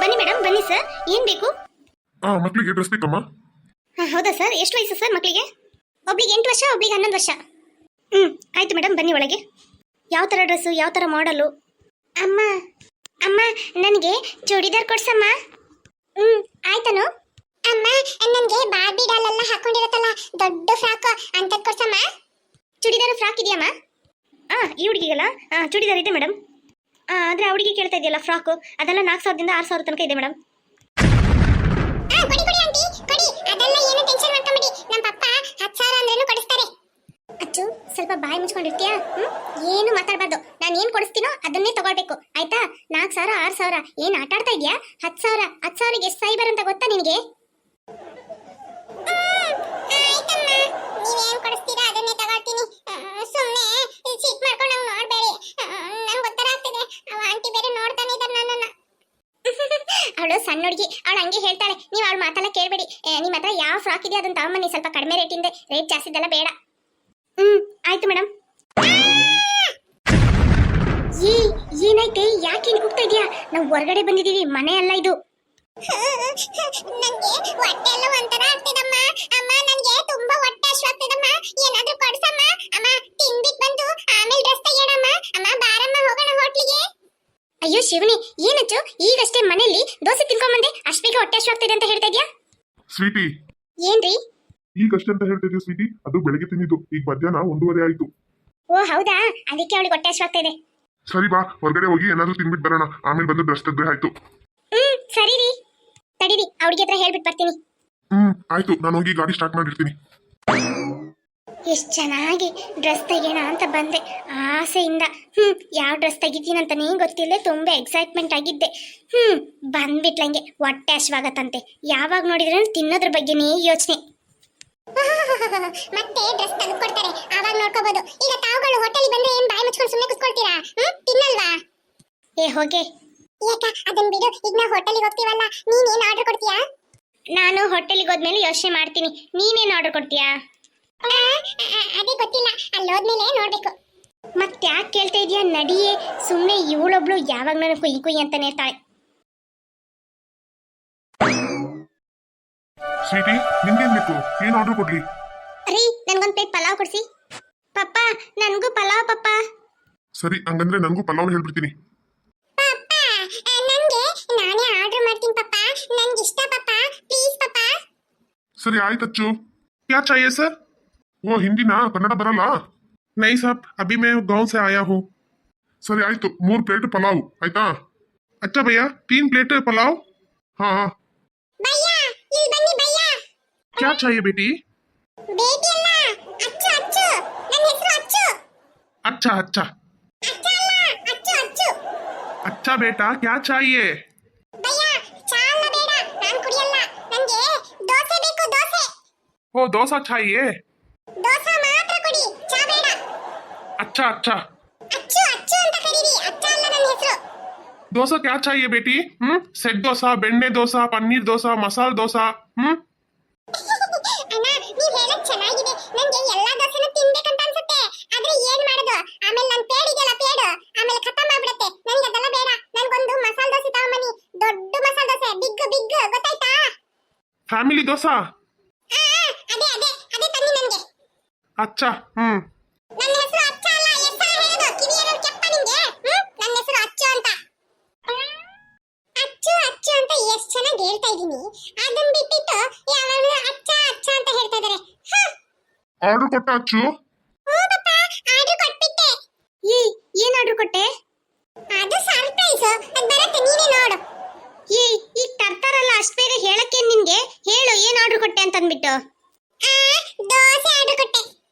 ಬನ್ನಿ ಮೇಡಮ್, ಬನ್ನಿ ಸರ್. ಏನ್ ಬೇಕು? ಮಕ್ಕಳಿಗೆ ಡ್ರೆಸ್ ಬೇಕಮ್ಮ. ಹೌದಾ ಸರ್, ಎಷ್ಟು ವಯಸ್ಸು ಸರ್ ಮಕ್ಕಳಿಗೆ? ಒಬ್ಳಿಗೆ 8 ವರ್ಷ, ಒಬ್ಳಿಗೆ 11 ವರ್ಷ. ಆಯ್ತು ಮೇಡಮ್, ಬನ್ನಿ ಒಳಗೆ. ಯಾವ ಥರ ಡ್ರೆಸ್ಸು, ಯಾವ ಥರ ಮಾಡಲು? ಅಮ್ಮ ಅಮ್ಮ ನನಗೆ ಚೂಡಿದಾರ್ ಕೊಡ್ಸಮ್ಮ. ಆಯ್ತನು. ಅಮ್ಮ ನನಗೆ ಬಾರ್ಬಿ ಡಾಲ್ ಎಲ್ಲ ಹಾಕೊಂಡಿರತ್ತಲ್ಲ ದೊಡ್ಡ ಫ್ರಾಕ್ ಅಂತದ್ ಕೊಡ್ಸಮ್ಮ. ಚೂಡಿದಾರ್ ಫ್ರಾಕ್ ಇದೆಯಮ್ಮ? ಈ ಹುಡುಗಿಗಲ್ಲ ಚೂಡಿದಾರ್ ಇದೆ ಮೇಡಮ್. ಆದ್ರೆ ಆ ಹುಡುಗಿ ಕೇಳ್ತಾ ಇದೆಯಲ್ಲ ಫ್ರಾಕು, ಅದೆಲ್ಲ 4,000ದಿಂದ 6,000 ತನಕ ಇದೆ ಮೇಡಮ್. ಕೊಡಿ ಆಂಟಿ ಕೊಡಿ, ಅದೆಲ್ಲ ಏನು ಟೆನ್ಷನ್ ಮಾಡ್ಕೊಂಬಿಡಿ. ನಮ್ಮ ಪಪ್ಪ 10,000 ಅಂದ್ರೇನು ಕೊಡಿಸ್ತಾರೆ. ಅಚ್ಚು, ಸ್ವಲ್ಪ ಬಾಯಿ ಮುಚ್ಕೊಂಡಿರ್ತೀಯಾ? ಏನು ಮಾತಾಡಬಾರ್ದು. ನಾನು ಏನು ಕೊಡಿಸ್ತೀನೋ ಅದನ್ನೇ ತಗೊಳ್ಬೇಕು, ಆಯ್ತಾ? 4,000 6,000 ಏನು ಆಟ ಆಡ್ತಾ ಇದೆಯಾ? 10,000 10,000ಗೆ ಎಷ್ಟು ಸೈಬರ್ ಅಂತ ಗೊತ್ತಾ ನಿನಗೆ? ನೀವೇನು ಕೊಡಿಸ್ತೀರಾ ಅದನ್ನೇ ತಗೊಳ್ತೀನಿ. ಸುಮ್ಮನೆ ಚೀಟ್ ಮಾಡ್ಕೊಂಡು ನಂಗೆ ನೋಡಬೇಡಿ. ನಂಗೆ ಗೊತ್ತರ ಆಗ್ತಿದೆ, ಅವ ಆಂಟಿ ಬೇರೆ ನೋಡ್ತಾನೆ ಇದ್ದಾರೆ ನನ್ನನ್ನು. ಅವಳು ಸಣ್ಣ ಹುಡುಗಿ, ಅವಳು ಹಂಗೆ ಹೇಳ್ತಾಳೆ. ನೀವು ಅವಳು ಮಾತೆಲ್ಲ ಕೇಳಬೇಡಿ. ನಿಮ್ಮ ಹತ್ರ ಯಾವ ಫ್ರಾಕ್ ಇದೆ ಅದನ್ನ ತಗೊಂಬನ್ನಿ, ಸ್ವಲ್ಪ ಕಡಿಮೆ ರೇಟಿಂದ. ರೇಟ್ ಜಾಸ್ತಿ ಇದೆಲ್ಲ ಬೇಡ. ಆಯ್ತು ಮೇಡಮ್. ಏನಾಯ್ತೆ? ಯಾಕೆ ಇಲ್ಲಿ ಕೂಗ್ತಾ ಇದೆಯಾ? ನಾವು ಹೊರಗಡೆ ಬಂದಿದ್ದೀವಿ, ಮನೆ ಅಲ್ಲ ಇದು. ನನಗೆ ಹೊಟ್ಟೆ ಎಲ್ಲ ಒಂಥರ ಆಗ್ತಿದಮ್ಮ. ಅಮ್ಮ ನನಗೆ ತುಂಬಾ ಹೊಟ್ಟೆ ಹಶ್ವಾಗ್ತಿದಮ್ಮ. ಏನಾದ್ರೂ ಕೊಡ್ಸಮ್ಮ. ಅಮ್ಮ ತಿನ್ಬಿಟ್ಟು ಬಂದು ಆಮೇಲೆ ಡ್ರೆಸ್ ತೆಗೆಯೋಣಮ್ಮ. ಅಮ್ಮ ಬಾರಮ್ಮ ಹೋಗೋಣ ಹೋಟ್ಲಿಗೆ. ಅಯ್ಯೋ ಶಿವನಿ, ಏನಚ್ಚು ಈಗಷ್ಟೇ ಮನೆಯಲ್ಲಿ ದೋಸೆ ತಿನ್ಕೊಂಬಂದೆ, ಅಷ್ಟು ಬೇಗ ಹೊಟ್ಟೆ ಹಶ್ವಾಗ್ತಿದೆ ಅಂತ ಹೇಳ್ತಾ ಇದೆಯಾ? ಸ್ವೀಟಿ, ಏನ್ರಿ ಈಗಷ್ಟೇ ಅಂತ ಹೇಳ್ತಾ ಇದೀಯ ಸ್ವೀಟಿ? ಅದು ಬೆಳಗ್ಗೆ ತಿಂದಿದ್ದು, ಈಗ ಮಧ್ಯಾಹ್ನ 1:30 ಆಯ್ತು. ಓ ಹೌದಾ, ಅದಕ್ಕೆ ಅವಳಿಗೆ ಹೊಟ್ಟೆ ಹಶ್ವಾಗ್ತಾ ಇದೆ. ಸರಿ ಬಾ, ಹೊರಗಡೆ ಹೋಗಿ ಏನಾದ್ರೂ ತಿನ್ಬಿಟ್ಟು ಬರೋಣ, ಆಮೇಲೆ ಬಂದು ಡ್ರೆಸ್ ತೆಗೆದ್ರೆ ಆಯ್ತು. ಸರಿ ರೀ, ತಡೀರಿ ಅವ್ರಿಗೆ ಹತ್ರ ಹೇಳ್ಬಿಟ್ಟು ಬರ್ತೀನಿ. ಆಯ್ತು, ನಾನು ಹೋಗಿ ಗಾಡಿ ಸ್ಟಾರ್ಟ್ ಮಾಡಿರ್ತೀನಿ. ಎಷ್ಟು ಚೆನ್ನಾಗಿ ಡ್ರೆಸ್ ತೆಗೆಯೋಣ ಅಂತ ಬಂದೆ ಆಸೆಯಿಂದ. ಯಾವ ಡ್ರೆಸ್ ತೆಗಿತೀನಂತಾನೇ ಗೊತ್ತಿಲ್ಲ, ತುಂಬಾ ಎಕ್ಸೈಟ್ಮೆಂಟ್ ಆಗಿದ್ದೆ. ಬಂದ್ಬಿಟ್ಲಂಗೆ ಹೊಟ್ಟೆ ಹಶ್ವಾಗತ್ತಂತೆ. ಯಾವಾಗ ನೋಡಿದ್ರೆ ತಿನ್ನೋದ್ರ ಬಗ್ಗೆನೇ ಯೋಚನೆ. ಮತ್ತೆ ಡ್ರೆಸ್ ತೆಗೆದುಕೊಡ್ತಾರೆ, ಆವಾಗ ನೋಡ್ಕೋಬಹುದು. ಈಗ ತಾವುಗಳು ಹೋಟೆಲ್ ಬಂದ್ರೆ ಏನ್ ಬಾಯಿ ಮುಚ್ಕೊಂಡು ಸುಮ್ಮನೆ ಕೂತ್ಕೊಳ್ತೀರಾ? ತಿನ್ನಲ್ವಾ? ಏ ಹೋಗೆ. ಯಾಕ ಅದನ್ನ ಬಿಡು, ಈಗ ನಾವು ಹೋಟೆಲ್ಗೆ ಹೋಗ್ತೀವಲ್ಲ, ನೀನ್ ಏನ್ ಆರ್ಡರ್ ಕೊಡ್ತೀಯಾ? ನಾನು ಹೋಟೆಲ್ಗೆ ಹೋದ್ಮೇಲೆ ಯೋಚನೆ ಮಾಡ್ತೀನಿ. ನೀನೇನ್ ಆರ್ಡರ್ ಕೊಡ್ತೀಯಾ? ಅದೇ ಗೊತ್ತಿಲ್ಲ, ಅಲ್ಲಿ ಹೋದ್ಮೇಲೆ ನೋಡ್ಬೇಕು. ಮತ್ತೆ ಯಾಕೆ ಕೇಳ್ತಾ ಇದೀಯಾ? ನಡಿಯೇ, ಸುಮ್ಮನೆ ಇವಳೊಬ್ಳು ಯಾವಾಗ ನಾನು ಕುಯ್ ಕುಯ್ ಅಂತಾನೆ ಇರ್ತಾಳೆ. ಸ್ವೀಟಿ, ನಿಂಗೇನ್ ಬೇಕು? ಏನ್ ಆರ್ಡರ್ ಕೊಡ್ಲಿ? ರೀ, ನನ್ಗೊಂದ್ ಪ್ಲೇಟ್ ಪಲಾವ್ ಕೊಡ್ಸಿ. ಪಪ್ಪ ನನ್ಗೂ ಪಲಾವ್ ಪಪ್ಪ. ಸರಿ, ಹಂಗಂದ್ರೆ ನನಗೂ ಪಲಾವ್ ಹೇಳ್ಬಿಡ್ತೀನಿ. ನಾನೇ ಆರ್ಡರ್ ಮಾಡ್ತೀನಿ ಪಪ್ಪ, ನನ್ಗೆ ಇಷ್ಟ ಪಪ್ಪ, ಪ್ಲೀಸ್ ಪಪ್ಪ. ಸರಿ ಆಯ್ತಚ್ಚು. क्या चाहिए सर? वो हिंदी ना, कन्नड़ बरಲ್ಲ? नहीं साहब, अभी मैं गांव से आया हूँ. सरी आयतु, 3 प्लेट पलाव आयता? अच्छा भैया, 3 प्लेट पलाव. हाँ हाँ. भैया ಇಲ್ಲಿ ಬನ್ನಿ ಭೈಯಾ. क्या चाहिए बेटी? ಬೇಟಿ ಅಲ್ಲ, ಅಚ್ಚು ಅಚ್ಚು. ನನ್ನ ಹೆಸರು ಅಚ್ಚು. अच्छा अच्छा. ಅಚ್ಚ ಅಲ್ಲ, ಅಚ್ಚು ಅಚ್ಚು. अच्छा बेटा, क्या चाहिए? ಭೈಯಾ ಚಾ ಅಲ್ಲ ಬೇಡ, ನಾನು ಕುಡಿಯಲ್ಲ. ನನಗೆ ದೋಸೆ ಬೇಕು, ದೋಸೆ. ओ डोसा चाहिए? डोसा मात्र ಕೊಡಿ, ಚಾ ಬೇಡ. अच्छा अच्छा. ಅಚ್ಚು ಅಚ್ಚು ಅಂತ ಕರೀರಿ, ಅಚ್ಚ ಅಲ್ಲ ನನ್ನ ಹೆಸರು. डोसा क्या चाहिए बेटी? सेट डोसा, बेंडे डोसा, पनीर डोसा, मसाला डोसा. ಅಣ್ಣ ನೀವು ಹೇಳೋದು ಚೆನ್ನಾಗಿದೆ, ನನಗೆ ಎಲ್ಲಾ ದೋಸೆನೂ ತಿನ್ಬೇಕಂತ ಅನ್ಸುತ್ತೆ. ಆದ್ರೆ ಏನ್ ಮಾಡೋದು? ಆಮೇಲೆ ನನ್ನ ಪೇಡ್ ಇದೆಯಲ್ಲ, ಪೇಡ್ ಆಮೇಲೆ ಖತಮ್ ಆಗ್ಬಿಡುತ್ತೆ. ನನಗೆ ಅದೆಲ್ಲ ಬೇಡ. ನನಗೊಂದು ಮಸಾಲ ದೋಸೆ ತಗೊಂಬನ್ನಿ, ದೊಡ್ಡ ಮಸಾಲ ದೋಸೆ, ಬಿಗ್ ಬಿಗ್, ಗೊತ್ತಾಯ್ತಾ? ಫ್ಯಾಮಿಲಿ ದೋಸಾ? ಅದೇ ಅದೇ ಅದೇ ತನ್ನಿ ನನಗೆ. अच्छा. ನನ್ನ ಹೆಸರು ಅಚ್ಚ ಅಲ್ಲ, ಹೆಸರು ಹೇಳೋದು ಕಿವಿಯರು ಕೆಪ್ಪ ನಿಂಗೆ. ನನ್ನ ಹೆಸರು ಅಚ್ಚು ಅಂತ. ಅಚ್ಚು ಅಚ್ಚು ಅಂತ ಎಷ್ಟು ಚೆನ್ನಾಗಿ ಹೇಳ್ತಾ ಇದೀನಿ, ಅದನ್ನ ಬಿಟ್ಟಿಟ್ಟು ಯಾವಾಗಲೂ ಅಚ್ಚ ಅಚ್ಚ ಅಂತ ಹೇಳ್ತಾ ಇದಾರೆ. ಆರ್ಡರ್ ಕೊಟ್ಟ ಅಚ್ಚು? ಓ ಪಪ್ಪ, ಆರ್ಡರ್ ಕೊಟ್ಬಿಟ್ಟೆ. ಏನ್ ಆರ್ಡರ್ ಕೊಟ್ಟೆ? ಅದು ಸರ್ಪ್ರೈಸ್, ಅದು ಬರುತ್ತೆ, ನೀನೇ ನೋಡು. ಈಗ ತರ್ತಾರಲ್ಲ, ಅಷ್ಟು ಬೇಗ ಹೇಳಕ್ಕೆ ನಿನ್ಗೆ? ಹೇಳು ಏನ್ ಆರ್ಡರ್ ಕೊಟ್ಟೆ ಅಂತ ಅಂದ್ಬಿಟ್ಟು. ದೋಸೆ ಆರ್ಡರ್ ಕೊಟ್ಟೆ.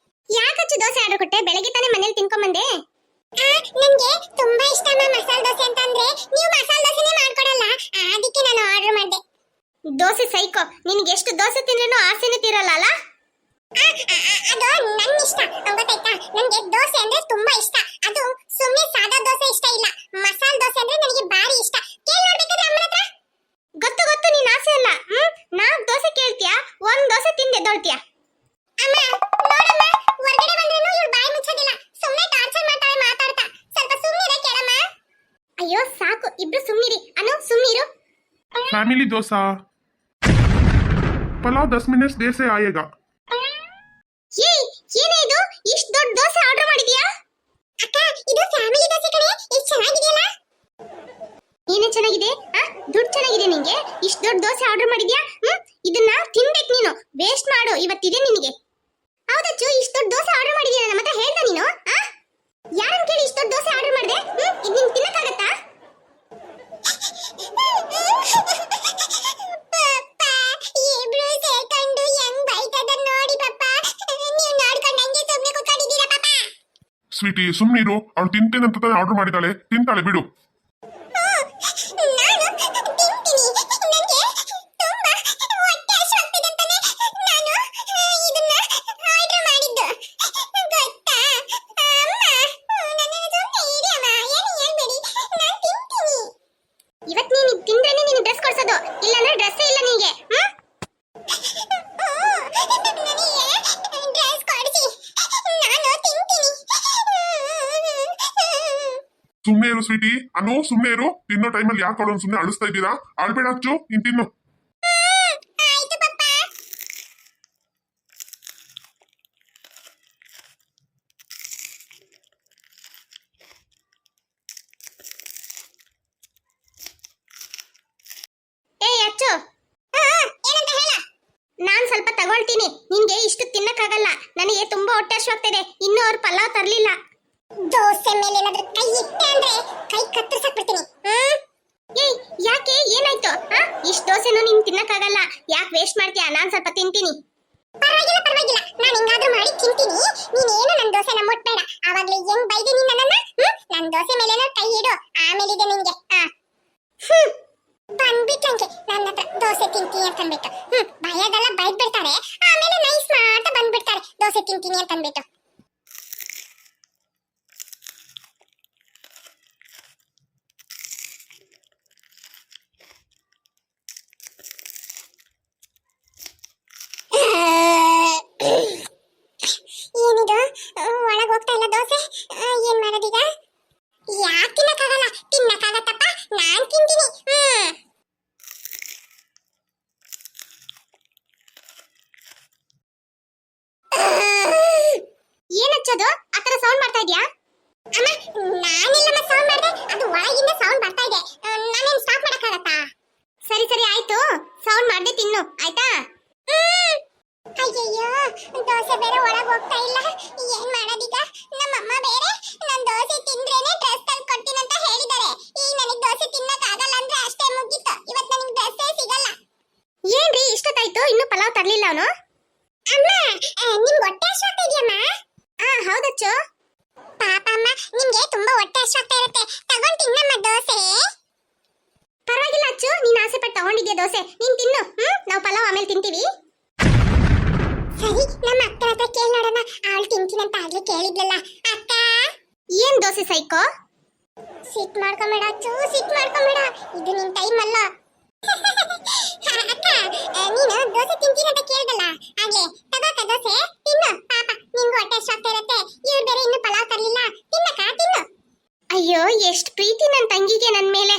ಯಾಕಚ್ಚು ದೋಸೆ ಆರ್ಡರ್ ಕೊಟ್ಟೆ? ಬೆಳಗ್ಗೆ ತಾನೇ ಮನೇಲಿ ತಿನ್ಕೊಂಬಂದೆ. ನನಗೆ ತುಂಬಾ ಇಷ್ಟ ಮಸಾಲ ದೋಸೆ ಅಂತ. ಅಂದ್ರೆ ನೀವು ಮಸಾಲ ದೋಸೆನೇ ಮಾಡ್ಕೊಡಲ್ಲ, ಅದಕ್ಕೆ ನಾನು ಆರ್ಡರ್ ಮಾಡಿದೆ. ದೋಸೆ ಸೈಕೋ, ನಿನಗೆ ಎಷ್ಟು ದೋಸೆ ತಿಂದ್ರೂ ಆಸೆನೇ ತೀರಲ್ಲ ಅಲ್ಲ? ಅದು ನನ್ನ ಇಷ್ಟ, ಗೊತ್ತಾಯ್ತಾ? ನನಗೆ ದೋಸೆ ಅಂದ್ರೆ ತುಂಬಾ ಇಷ್ಟ. ಅದು ಸುಮ್ಮನೆ ಸಾದಾ ದೋಸೆ ಇಷ್ಟ ಇಲ್ಲ, ಮಸಾಲ ದೋಸೆ ಅಂದ್ರೆ ನನಗೆ ಭಾರಿ ಇಷ್ಟ. ಕೇಳಿ ನೋಡ್ಬೇಕಾದ್ರೆ ಅಮ್ಮನ ಹತ್ರ. ಗೊತ್ತು ಗೊತ್ತು, ನೀನ್ ಆಸೆ ಅಲ್ಲ. 4 ದೋಸೆ ಕೇಳ್ತೀಯಾ, 1 ದೋಸೆ ತಿಂದೆ ದೊಳ್ತೀಯಾ? ಅಮ್ಮ ನೋಡಮ್ಮ, ಹೊರಗಡೆ ಬಂದ್ರೇನು ಇವಳು ಬಾಯಿ ಮುಚ್ಚೋದಿಲ್ಲ, ಸುಮ್ಮನೆ ಟಾರ್ಚರ್ ಮಾಡ್ತಾಳೆ ಮಾತಾಡ್ತಾ. ಸ್ವಲ್ಪ ಸುಮ್ಮನಿರೆ ಕೇಳಮ್ಮ. ಅಯ್ಯೋ ಸಾಕು, ಇಬ್ರು ಸುಮ್ಮನಿರಿ. ಅನು ಸುಮ್ಮನಿರು. फैमिली डोसा पुलाव 10 मिनट देर से आएगा ಏ ಏನೇ ಇದು ಇಷ್ಟು ದೊಡ್ಡ ದೋಸೆ ಆರ್ಡರ್ ಮಾಡಿದ್ಯಾ ಅಕ್ಕ ಇದು ಫ್ಯಾಮಿಲಿ ದೋಸೆ ಕಣೆ ಎಷ್ಟು ಚೆನ್ನಾಗಿದೆಯಲ್ಲ ಏನೇ ಚೆನ್ನಾಗಿದೆ ದುಡ್ಡು ಚೆನ್ನಾಗಿದೆ ನಿಂಗೆ ಇಷ್ಟು ದೊಡ್ಡ ದೋಸೆ ಆರ್ಡರ್ ಮಾಡಿದ್ಯಾ ಇದನ್ನ ತಿನ್ಬೇಕು ನೀನು ವೇಸ್ಟ್ ಮಾಡು ಇವತ್ತಿದೆ ನಿನಗೆ ಹೌದಚ್ಚು ಇಷ್ಟು ದೊಡ್ಡ ದೋಸೆ ಆರ್ಡರ್ ಮಾಡಿದ್ಯಾ ನಮ್ಮ ಹತ್ರ ಹೇಳ್ದ ನೀನು ಯಾರನ್ನ ಕೇಳಿ ಇಷ್ಟು ದೊಡ್ಡ ದೋಸೆ ಆರ್ಡರ್ ಮಾಡಿದೆ ಇದು ನಿನ್ ತಿನ್ನಕ್ಕಾಗತ್ತಾ ಸ್ವೀಟಿ ಸುಮ್ಮನಿರು ಅವಳು ತಿಂತೇನೆ ಅಂತ ಆರ್ಡರ್ ಮಾಡಿದಾಳೆ ತಿಂತಾಳೆ ಬಿಡು ಇವತ್ತು ನೀನು ತಿಂದ್ರೇನೆ ನೀನು ಡ್ರೆಸ್ ಕೊಡ್ಸೋದು ಇಲ್ಲಾಂದ್ರೆ ಡ್ರೆಸ್ಸೇ ಇಲ್ಲ ನಿನಗೆ ಸುಮ್ಮನೆ ಇರು ಸ್ವೀಟಿ ಅನು ಸುಮ್ಮನೆ ಇರು ತಿನ್ನೋ ಟೈಮಲ್ಲಿ ಯಾಕೆ ಅವಳನ್ನು ಸುಮ್ಮನೆ ಅಳಿಸ್ತಾ ಇದ್ದೀರಾ ಆಳ್ಬೇಡ ಅಚ್ಚು ನೀನ್ ತಿನ್ನು ನಾನ್ ಸ್ವಲ್ಪ ತಗೊಳ್ತೀನಿ ನಿನ್ಗೆ ಇಷ್ಟು ತಿನ್ನಕ್ಕಾಗಲ್ಲ ನನಗೆ ತುಂಬಾ ಹೊಟ್ಟೆ ಹಸಿವಾಗ್ತಿದೆ ಇನ್ನೂ ಅವ್ರು ಪಲಾವ್ ತರ್ಲಿಲ್ಲ ದೋಸೆ ಮೇಲೆ ಏನಾದ್ರೂ ಕೈ ಇಟ್ಟೆ ಅಂದ್ರೆ ಕೈ ಕತ್ತರಿಸಕ್ ಬಿಡ್ತೀನಿ ಏಯ್ ಯಾಕೆ ಏನಾಯ್ತು ಇಷ್ಟು ದೋಸೆನೂ ನಿನ್ ತಿನ್ನಕ್ಕಾಗಲ್ಲ ಯಾಕೆ ವೇಸ್ಟ್ ಮಾಡ್ತೀಯಾ ನಾನ್ ಸ್ವಲ್ಪ ತಿಂತೀನಿ ಪರವಾಗಿಲ್ಲ ಪರವಾಗಿಲ್ಲ ನಾನು ಹಿಂಗಾದ್ರೂ ಮಾಡಿ ತಿಂತೀನಿ ನೀನೇನು ನನ್ನ ದೋಸೆನ ಮುಟ್ಬೇಡ ಆವಾಗ್ಲೇ ಹೆಂಗ್ ಬೈದಿ ನೀನ್ ನನ್ನನ್ನ ನನ್ನ ದೋಸೆ ಮೇಲೆ ಕೈ ಇಡು ಆಮೇಲೆ ಇದೆ ನಿನ್ಗೆ ಬಂದ್ಬಿಟ್ಟಂಗೆ ನನ್ನ ಹತ್ರ ದೋಸೆ ತಿಂತೀನಿ ಅಂತ ಅಂದ್ಬಿಟ್ಟು ಭಯದಲ್ಲ ಬೈದ್ ಬಿಡ್ತಾರೆ ಆಮೇಲೆ ನೈಸ್ ಮಾಡ್ತಾ ಬಂದ್ಬಿಡ್ತಾರೆ ದೋಸೆ ತಿಂತೀನಿ ಅಂತ ಅಂದ್ಬಿಟ್ಟು ಏನಿದು ಒಳಗ್ ಹೋಗ್ತಾ ಇಲ್ಲ ದೋಸೆ ಏನ್ ಮಾಡೋದೀಗ ಯಾಕೆ ತಿನ್ನಕ್ಕಾಗಲ್ಲ ತಿನ್ನಕ್ಕಾಗತ್ತಪ್ಪ ನಾನ್ ತಿಂತೀನಿ ಏನಚ್ಚದು ಆತರ ಸೌಂಡ್ ಮಾಡ್ತಾ ಇದ್ಯಾ ಅಮ್ಮ ನಾನೆಲ್ಲಮ್ಮ ಸೌಂಡ್ ಮಾಡ್ದೆ ಅದು ಒಳಗಿಂದ ಸೌಂಡ್ ಬರ್ತಾ ಇದೆ ನಾನೇನ್ ಸ್ಟಾಪ್ ಮಾಡಕ್ಕಾಗತ್ತಾ ಸರಿ ಸರಿ ಆಯ್ತು ಸೌಂಡ್ ಮಾಡ್ದೆ ತಿನ್ನು ಆಯ್ತಾ ಅಯ್ಯಯ್ಯೋ ದೋಸೆ ಬೇರೆ ಒಳಗ್ ಹೋಗ್ತಾ ಇಲ್ಲ ಏನ್ ಮಾಡೋದೀಗ ನಮ್ಮಮ್ಮ ಬೇರೆ ನನ್ ದೋಸೆ ತಿಂದ್ರೇನೆ ಡ್ರೆಸ್ ತಂದು ಕೊಡ್ತೀನಿ ಅಂತ ಹೇಳಿದ್ದಾರೆ ಈಗ ನನಗೆ ದೋಸೆ ತಿನ್ನಕ್ ಆಗಲ್ಲ ಅಂದ್ರೆ ಅಷ್ಟೇ ಮುಗೀತು ಇವತ್ತು ನನಗೆ ಡ್ರೆಸ್ಸೇ ಸಿಗಲ್ಲ ಏನ್ರಿ ಇಷ್ಟೊತ್ತಾಯ್ತು ಇನ್ನೂ ಪಲಾವ್ ತರ್ಲಿಲ್ಲ ಅವನು ಅಮ್ಮ ನಿಮ್ಗೆ ಹೊಟ್ಟೆ ಹಸಿವಾಗ್ತಾ ಇದೆಯಮ್ಮ ಹೌದಚ್ಚು ಪಾಪ ಅಮ್ಮ ನಿಮ್ಗೆ ತುಂಬಾ ಹೊಟ್ಟೆ ಹಸಿವಾಗ್ತಾ ಇರುತ್ತೆ ತಗೊಂಡ್ ತಿನ್ನಮ್ಮ ದೋಸೆ ಪರವಾಗಿಲ್ಲ ಅಚ್ಚು ನೀನ್ ಆಸೆ ಪಟ್ಟು ತಗೊಂಡಿದ್ಯಾ ದೋಸೆ ನೀನ್ ತಿನ್ನು ನಾವು ಪಲಾವ್ ಆಮೇಲೆ ತಿಂತೀವಿ ಸರಿ ನಮ್ಮ ಅಕ್ಕನ ಹತ್ರ ಕೇಳಿ ನೋಡೋಣ ಅವಳು ತಿಂತೀನಂತ ಆಗ್ಲೇ ಕೇಳಿದ್ಲಲ್ಲ ಅಕ್ಕ ಏನ್ ದೋಸೆ ಸೈಕೋ ಸಿಟ್ ಮಾಡ್ಕೊಂಬೇಡ ಅಚ್ಚು ಸಿಟ್ ಮಾಡ್ಕೊಂಬೇಡ ಇದು ನಿನ್ ಟೈಮ್ ಅಲ್ಲ ಅಕ್ಕ ನೀನು ದೋಸೆ ತಿಂತೀನಂತ ಕೇಳ್ದಲ್ಲ ಆಗ್ಲೇ ತಗೋಕ ದೋಸೆ ತಿನ್ನು ಪಾಪ ನಿಂಗೂ ಹೊಟ್ಟೆ ಹಸಿವಾಗ್ತಾ ಇರುತ್ತೆ ಇವ್ರು ಬೇರೆ ಇನ್ನು ಪಲಾವ್ ತರ್ಲಿಲ್ಲ ತಿನ್ನಕ್ಕ ತಿನ್ನು ಅಯ್ಯೋ ಎಷ್ಟು ಪ್ರೀತಿ ನನ್ನ ತಂಗಿಗೆ ನನ್ನ ಮೇಲೆ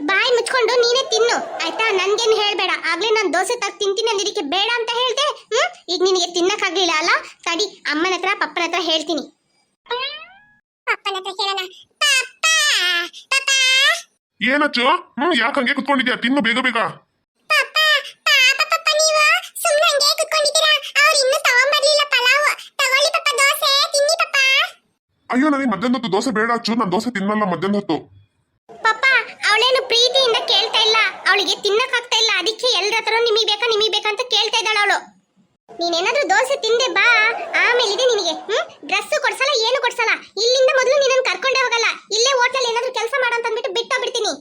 ಬಾಯಿ ಮುಚ್ಕೊಂಡು ನೀನೇ ತಿನ್ನು ಆಯ್ತಾ ನನ್ಗೇನು ಹೇಳ್ಬೇಡ ಆಗ್ಲೇ ನಾನು ದೋಸೆ ತಗ್ ತಿಂತೀನಿ ಅಂದಿದ್ದಕ್ಕೆ ಬೇಡ ಅಂತ ಹೇಳ್ದೆ ಈಗ ನಿನಗೆ ತಿನ್ನಕ್ಕಾಗ್ಲಿಲ್ಲ ಅಲ್ಲ ತಡಿ ಅಮ್ಮನ ಹತ್ರ ಪಪ್ಪನ ಹತ್ರ ಹೇಳ್ತೀನಿ ಪಪ್ಪನ ಹತ್ರ ಹೇಳೋಣ ಏನಚ್ಚು ಯಾಕೆ ಹಂಗೆ ಕುತ್ಕೊಂಡಿದ್ಯಾ ತಿನ್ನು ಬೇಗ ಬೇಗ ಅಯ್ಯೋ ನನಗೆ ಮಧ್ಯಾಹ್ನ ಹೊತ್ತು ದೋಸೆ ಬೇಡ ಅಚ್ಚು ನಾನು ದೋಸೆ ತಿನ್ನಲ್ಲ ಮಧ್ಯಾಹ್ನ ಹೊತ್ತು ಪಪ್ಪ ಅವಳೇನು ಪ್ರೀತಿಯಿಂದ ಕೇಳ್ತಾ ಇಲ್ಲ ಅವಳಿಗೆ ತಿನ್ನಕ್ಕಾಗ್ತಾ ಇಲ್ಲ ಅದಕ್ಕೆ ಎಲ್ಲರ ಹತ್ರ ನಿಮಗೆ ಬೇಕಾ ಅಂತ ಕೇಳ್ತಾ ಇದ್ದಾಳ ಅವಳು ನೀನೇನಾದ್ರೂ ದೋಸೆ ತಿಂದೆ ಬಾ ಆಮೇಲೆ ಇದೆ ನಿನಗೆ ಡ್ರೆಸ್ ಕೊಡ್ಸಲ್ಲ ಏನು ಕೊಡ್ಸಲ್ಲ ಇಲ್ಲಿಂದ ಮೊದಲು ನೀನನ್ನು ಕರ್ಕೊಂಡೇ ಹೋಗಲ್ಲ ಇಲ್ಲೇ ಹೋಟೆಲ್ ಏನಾದ್ರೂ ಕೆಲಸ ಮಾಡು ಅಂತ ಅಂದ್ಬಿಟ್ಟು ಬಿಟ್ಟಾಗ್ಬಿಡ್ತೀನಿ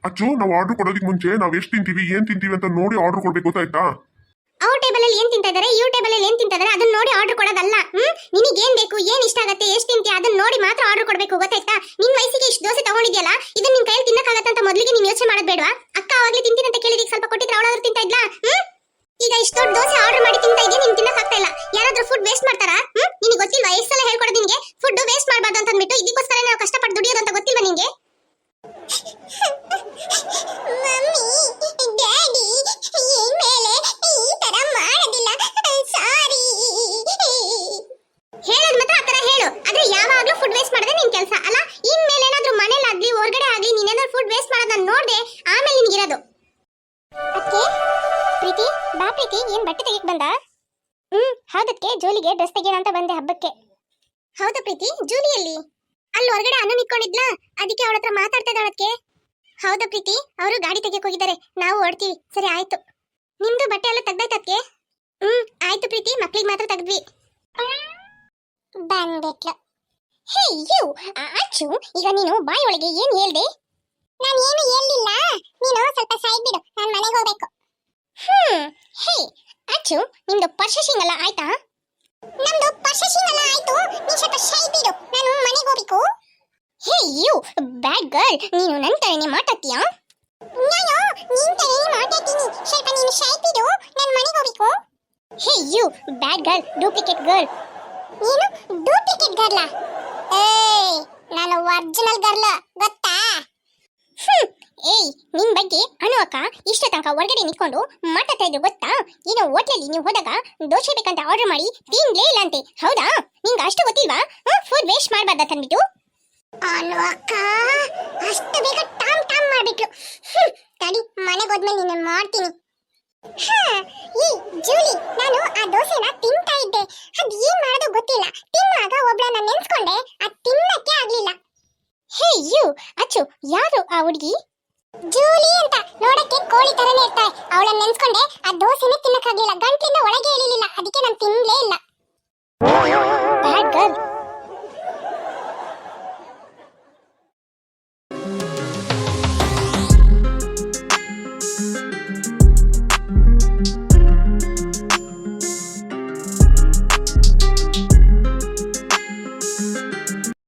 ಅಚ್ಚು ನಾವು ಆರ್ಡರ್ ಕೊಡೋದಕ್ಕೆ ಮುಂಚೆ ನಾವು ಎಷ್ಟು ತಿಂತೀವಿ ಏನ್ ತಿಂತೀವಿ ಅಂತ ನೋಡಿ ಆರ್ಡರ್ ಕೊಡ್ಬೇಕು ಗೊತ್ತಾಯ್ತಾ ಅವ್ರ ಟೇಬಲ್ ಅಲ್ಲಿ ಏನ್ ತಿಂತಾ ಇದಾರೆ ಇವ್ರ ಟೇಬಲ್ ಅಲ್ಲಿ ಏನ್ ತಿಂತಾ ಇದಾರೆ ಅದನ್ನ ನೋಡಿ ಆರ್ಡರ್ ಕೊಡೋದಲ್ಲ ನಿನಗೆ ಏನ್ ಬೇಕು ಏನ್ ಇಷ್ಟ ಆಗತ್ತೆ ಎಷ್ಟು ತಿಂತೀಯ ಅದನ್ನ ನೋಡಿ ಮಾತ್ರ ಆರ್ಡರ್ ಕೊಡ್ಬೇಕು ಗೊತ್ತಾಯ್ತಾ ನಿನ್ ವಯಸ್ಸಿಗೆ ಇಷ್ಟು ದೋಸೆ ತಗೊಂಡಿದ್ಯಲ್ಲ ಇದನ್ನ ನಿನ್ ಕೈಯಲ್ಲಿ ತಿನ್ನಕ್ಕಾಗತ್ತೆ ಅಂತ ಮೊದಲಿಗೆ ನೀನ್ ಯೋಚನೆ ಮಾಡೋದ್ ಬೇಡವಾ ಅಕ್ಕ ಅವಾಗ್ಲೇ ತಿಂತೀನಿ ಅಂತ ಕೇಳಿದೀಗ ಸ್ವಲ್ಪ ಕೊಟ್ಟಿದ್ರೆ ಅವಳಾದ್ರೂ ತಿಂತಾ ಇದ್ಲಾ ಈಗ ಇಷ್ಟು ದೊಡ್ಡ ದೋಸೆ ಆರ್ಡರ್ ಮಾಡಿ ತಿಂತಾ ಇದೀಯ ನೀನ್ ತಿನ್ನಕ್ಕಾಗ್ತಾ ಇಲ್ಲ ಯಾರಾದ್ರೂ ಫುಡ್ ವೇಸ್ಟ್ ಮಾಡ್ತಾರಾ ನಿನಗೆ ಗೊತ್ತಿಲ್ವಾ ಎಷ್ಟು ಸಲ ಹೇಳ್ಕೊಡೋದು ನಿನಗೆ ಫುಡ್ ವೇಸ್ಟ್ ಮಾಡಬಾರ್ದು ಅಂತ ಅಂದ್ಬಿಟ್ಟು ಇದಕ್ಕೋಸ್ಕರ ನಾವು ಕಷ್ಟಪಟ್ಟು ದುಡಿಯೋದು ಅಂತ ಗೊತ್ತಿಲ್ವಾ ನಿನಗೆ ನಿನ್ಗಿರೋದು. ಅಕ್ಕೆ ಪ್ರೀತಿ ಬಾ ಪ್ರೀತಿ, ಏನ್ ಬಟ್ಟೆ ತೆಗಿಕ್ ಬಂದ? ಹೌದಕ್ಕೆ ಜೂಲಿಗೆ ಡ್ರೆಸ್ ತೆಗಿಯೋಣ ಅಂತ ಬಂದೆ ಹಬ್ಬಕ್ಕೆ. ಹೌದಾ ಪ್ರೀತಿ, ಜೂಲಿಯಲ್ಲಿ ಅಲ್ಲಿ ಹೊರಗಡೆ ಅನ್ನ ನಿಂತ್ಕೊಂಡಿದ್ಲಾ, ಅದಕ್ಕೆ ಅವಳ ಹತ್ರ ಮಾತಾಡ್ತಾ ಇದ್ದಾಳಕ್ಕೆ. ಹೌದಾ ಪ್ರೀತಿ, ಅವರು ಗಾಡಿ ತೆಗಿಯಕ್ ಹೋಗಿದ್ದಾರೆ, ನಾವು ಹೊಡ್ತೀವಿ. ಸರಿ ಆಯ್ತು. ನಿಮ್ದು ಬಟ್ಟೆ ಎಲ್ಲ ತೆಗ್ದಾಯ್ತಕ್ಕೆ? ಆಯ್ತು ಪ್ರೀತಿ, ಮಕ್ಳಿಗೆ ಮಾತ್ರ ತೆಗ್ದ್ವಿ. ಬಂದ್ಬಿಟ್ಲು. ಹೇ ಯು ಅಚ್ಚು, ಈಗ ನೀನು ಬಾಯಿ ಒಳಗೆ ಏನ್ ಹೇಳ್ದೆ? ನಾನು ಏನು ಹೇಳಿಲ್ಲ, ನೀನು ಸ್ವಲ್ಪ ಸೈಡ್ ಬಿಡು, ನಾನು ಮನೆಗೆ ಹೋಗ್ಬೇಕು. ಹೇ ಅಚ್ಚು, ನಿಮ್ದು ಪರ್ಚೇಸಿಂಗ್ ಎಲ್ಲ ಆಯ್ತಾ? ನಮ್ದು ಪರ್ಚೇಸಿಂಗ್ ಎಲ್ಲ ಆಯ್ತು, ನೀನು ಸ್ವಲ್ಪ ಸೈಡ್ ಬಿಡು, ನಾನು ಮನೆಗೆ ಹೋಗ್ಬೇಕು. ಹೇ ಯು ಬ್ಯಾಡ್ ಗರ್ಲ್, ನೀನು ನನ್ನ ತರನೇ ಮಾತಾಡ್ತೀಯಾ? ನಾನು ನಿನ್ನ ತರನೇ ಮಾತಾಡ್ತೀನಿ, ಸ್ವಲ್ಪ ನೀನು ಸೈಡ್ ಬಿಡು, ನಾನು ಮನೆಗೆ ಹೋಗ್ಬೇಕು. Hey you bad girl, duplicate girl. ನೀನು ಡೂಪ್ಲಿಕೇಟ್ ಗರ್ಲಾ? ಏಯ್, ನಾನು ಒರಿಜಿನಲ್ ಗರ್ಲ್, ಗೊತ್ತಾ? ಏಯ್, ನಿನ್ ಬಗ್ಗೆ ಅನು ಅಕ್ಕ ಇಷ್ಟ ತನಕ ಹೊರಗಡೆ ನಿಂತ್ಕೊಂಡು ಮಾತಾಡ್ತಾ ಇದ್ರು ಗೊತ್ತಾ? ಏನೋ ಹೋಟ್ಲಲ್ಲಿ ನೀವು ಹೋದಾಗ ದೋಸೆ ಬೇಕಂತ ಆರ್ಡರ್ ಮಾಡಿ ತಿನ್ಲೇ ಇಲ್ಲ ಅಂತೆ, ಹೌದಾ? ನಿಂಗೆ ಅಷ್ಟು ಗೊತ್ತಿಲ್ವಾ? Food waste ಮಾಡಬಾರ್ದ ತಂದ್ಬಿಟ್ಟು. ಅನು ಅಕ್ಕ ಅಷ್ಟು ಬೇಗ ಟಾಮ್ ಟಾಮ್ ಮಾಡ್ಬಿಟ್ಲು. ತಡಿ, ಮನೆಗೆ ಹೋದ್ಮೇಲೆ ನಿನ್ನ ಮಾಡ್ತೀನಿ. ಈ ಜೂಲಿ, ನಾನು ಆ ದೋಸೆನ ತಿಂತಾ ಇದ್ದೆ, ಅದ್ ಏನ್ ಮಾಡೋದು ಗೊತ್ತಿಲ್ಲ. ತಿನ್ನುವಾಗ ಒಬ್ಳನ್ನ ನೆನ್ಸ್ಕೊಂಡೆ, ಅದ್ ತಿನ್ನಕ್ಕೆ ಆಗ್ಲಿಲ್ಲ. ಹೇ ಯು ಅಚ್ಚು, ಯಾರು ಆ ಹುಡುಗಿ? ಜೂಲಿ ಅಂತ, ನೋಡಕ್ಕೆ ಕೋಳಿ ತರನೇ ಇರ್ತಾಳೆ. ಅವಳನ್ನ ನೆನ್ಸ್ಕೊಂಡೆ, ಆ ದೋಸೆನೇ ತಿನ್ನಕ್ಕಾಗ್ಲಿಲ್ಲ, ಗಂಟ್ಲಿಂದ ಒಳಗೆ ಇಳಿಲಿಲ್ಲ, ಅದಕ್ಕೆ ನಾನು ತಿನ್ಲೇ ಇಲ್ಲ.